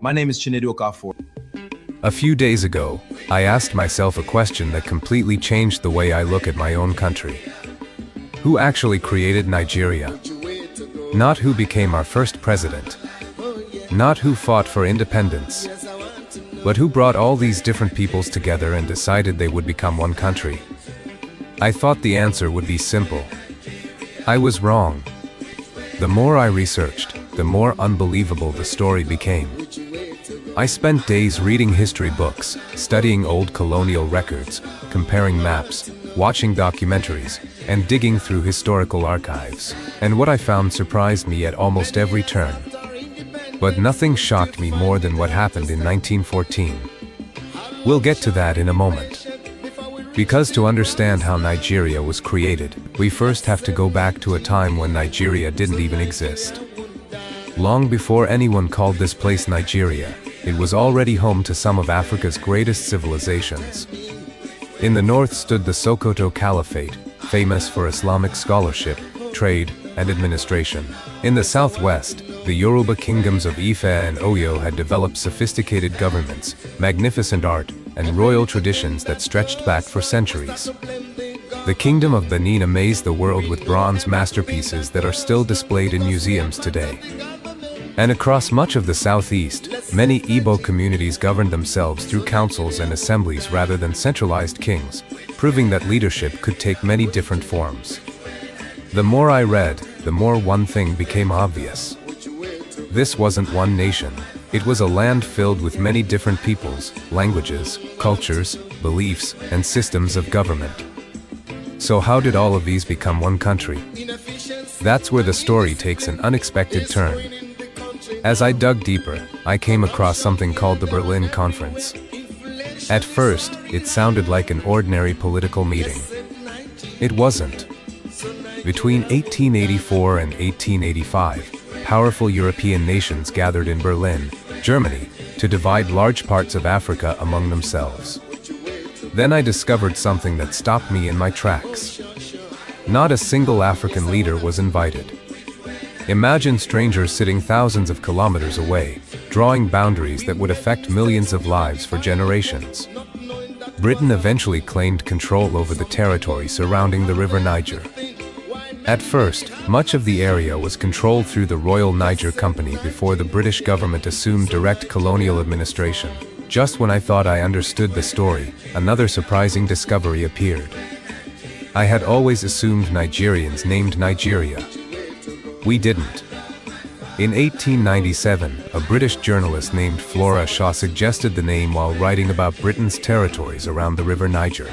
My name is Chinedu Okafor. A few days ago, I asked myself a question that completely changed the way I look at my own country. Who actually created Nigeria? Not who became our first president. Not who fought for independence. But who brought all these different peoples together and decided they would become one country? I thought the answer would be simple. I was wrong. The more I researched, the more unbelievable the story became. I spent days reading history books, studying old colonial records, comparing maps, watching documentaries, and digging through historical archives. And what I found surprised me at almost every turn. But nothing shocked me more than what happened in 1914. We'll get to that in a moment. Because to understand how Nigeria was created, we first have to go back to a time when Nigeria didn't even exist. Long before anyone called this place Nigeria, it was already home to some of Africa's greatest civilizations. In the north stood the Sokoto Caliphate, famous for Islamic scholarship, trade, and administration. In the southwest, the Yoruba kingdoms of Ife and Oyo had developed sophisticated governments, magnificent art, and royal traditions that stretched back for centuries. The Kingdom of Benin amazed the world with bronze masterpieces that are still displayed in museums today. And across much of the southeast, many Igbo communities governed themselves through councils and assemblies rather than centralized kings, proving that leadership could take many different forms. The more I read, the more one thing became obvious. This wasn't one nation. It was a land filled with many different peoples, languages, cultures, beliefs, and systems of government. So how did all of these become one country? That's where the story takes an unexpected turn. As I dug deeper, I came across something called the Berlin Conference. At first, it sounded like an ordinary political meeting. It wasn't. Between 1884 and 1885, powerful European nations gathered in Berlin, Germany, to divide large parts of Africa among themselves. Then I discovered something that stopped me in my tracks. Not a single African leader was invited. Imagine strangers sitting thousands of kilometers away, drawing boundaries that would affect millions of lives for generations. Britain eventually claimed control over the territory surrounding the river Niger. At first, much of the area was controlled through the Royal Niger Company before the British government assumed direct colonial administration. Just when I thought I understood the story, another surprising discovery appeared. I had always assumed Nigerians named Nigeria. We didn't. In 1897, a British journalist named Flora Shaw suggested the name while writing about Britain's territories around the river Niger.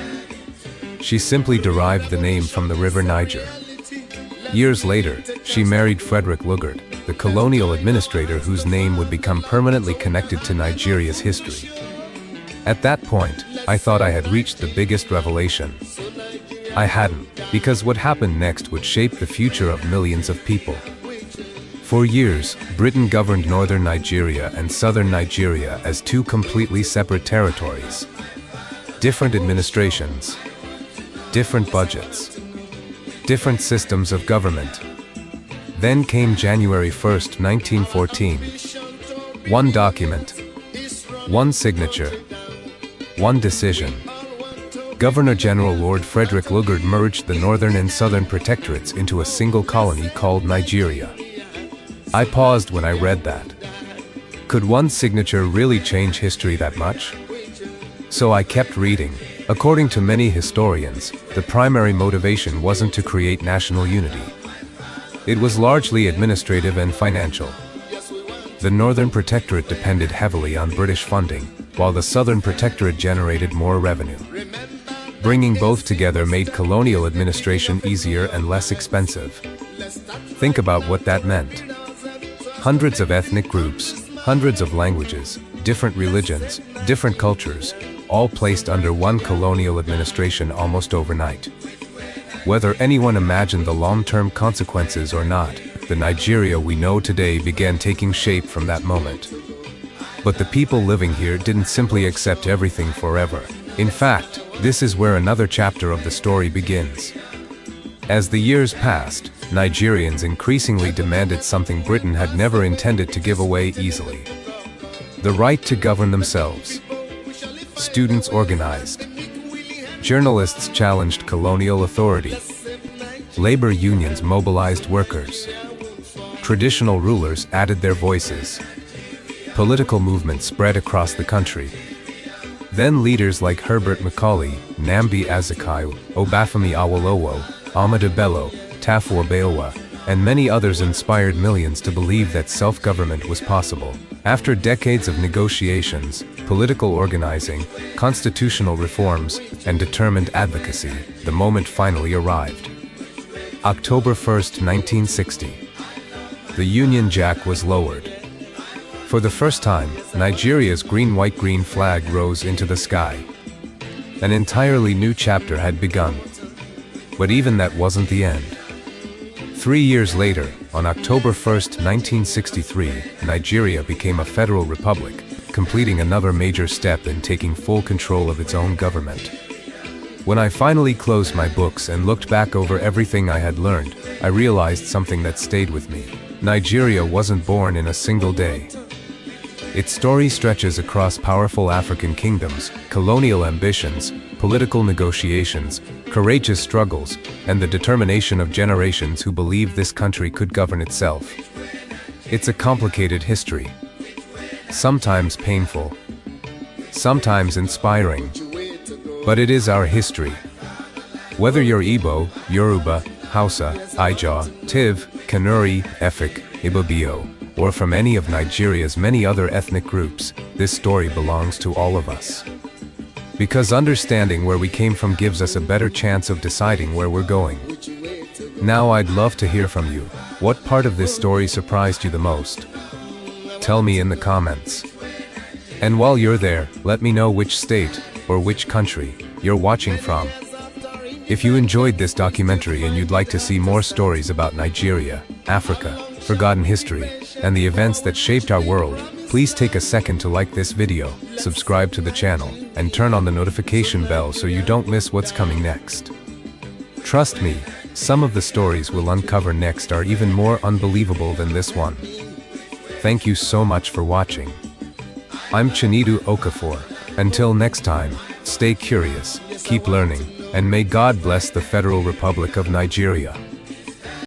She simply derived the name from the river Niger. Years later, she married Frederick Lugard, the colonial administrator whose name would become permanently connected to Nigeria's history. At that point, I thought I had reached the biggest revelation. I hadn't, because what happened next would shape the future of millions of people. For years, Britain governed northern Nigeria and southern Nigeria as two completely separate territories. Different administrations, different budgets, different systems of government. Then came January 1st, 1914. One document, one signature, one decision. Governor General Lord Frederick Lugard merged the Northern and Southern Protectorates into a single colony called Nigeria. I paused when I read that. Could one signature really change history that much? So I kept reading. According to many historians, the primary motivation wasn't to create national unity. It was largely administrative and financial. The Northern Protectorate depended heavily on British funding, while the Southern Protectorate generated more revenue. Bringing both together made colonial administration easier and less expensive. Think about what that meant. Hundreds of ethnic groups, hundreds of languages, different religions, different cultures, all placed under one colonial administration almost overnight. Whether anyone imagined the long-term consequences or not, the Nigeria we know today began taking shape from that moment. But the people living here didn't simply accept everything forever. In fact, this is where another chapter of the story begins. As the years passed, Nigerians increasingly demanded something Britain had never intended to give away easily. The right to govern themselves. Students organized. Journalists challenged colonial authority. Labor unions mobilized workers. Traditional rulers added their voices. Political movements spread across the country. Then leaders like Herbert Macaulay, Nnamdi Azikiwe, Obafemi Awolowo, Ahmadu Bello, Tafawa Balewa, and many others inspired millions to believe that self-government was possible. After decades of negotiations, political organizing, constitutional reforms, and determined advocacy, the moment finally arrived. October 1st, 1960. The Union Jack was lowered. For the first time, Nigeria's green-white-green flag rose into the sky. An entirely new chapter had begun. But even that wasn't the end. 3 years later, on October 1st, 1963, Nigeria became a federal republic, completing another major step in taking full control of its own government. When I finally closed my books and looked back over everything I had learned, I realized something that stayed with me. Nigeria wasn't born in a single day. Its story stretches across powerful African kingdoms, colonial ambitions, political negotiations, courageous struggles, and the determination of generations who believed this country could govern itself. It's a complicated history. Sometimes painful. Sometimes inspiring. But it is our history. Whether you're Igbo, Yoruba, Hausa, Ijaw, Tiv, Kanuri, Efik, Ibibio, or from any of Nigeria's many other ethnic groups, this story belongs to all of us. Because understanding where we came from gives us a better chance of deciding where we're going. Now I'd love to hear from you. What part of this story surprised you the most? Tell me in the comments. And while you're there, let me know which state, or which country, you're watching from. If you enjoyed this documentary and you'd like to see more stories about Nigeria, Africa, forgotten history, and the events that shaped our world, please take a second to like this video, subscribe to the channel, and turn on the notification bell so you don't miss what's coming next. Trust me, some of the stories we'll uncover next are even more unbelievable than this one. Thank you so much for watching. I'm Chinedu Okafor. Until next time, stay curious, keep learning, and may God bless the Federal Republic of Nigeria.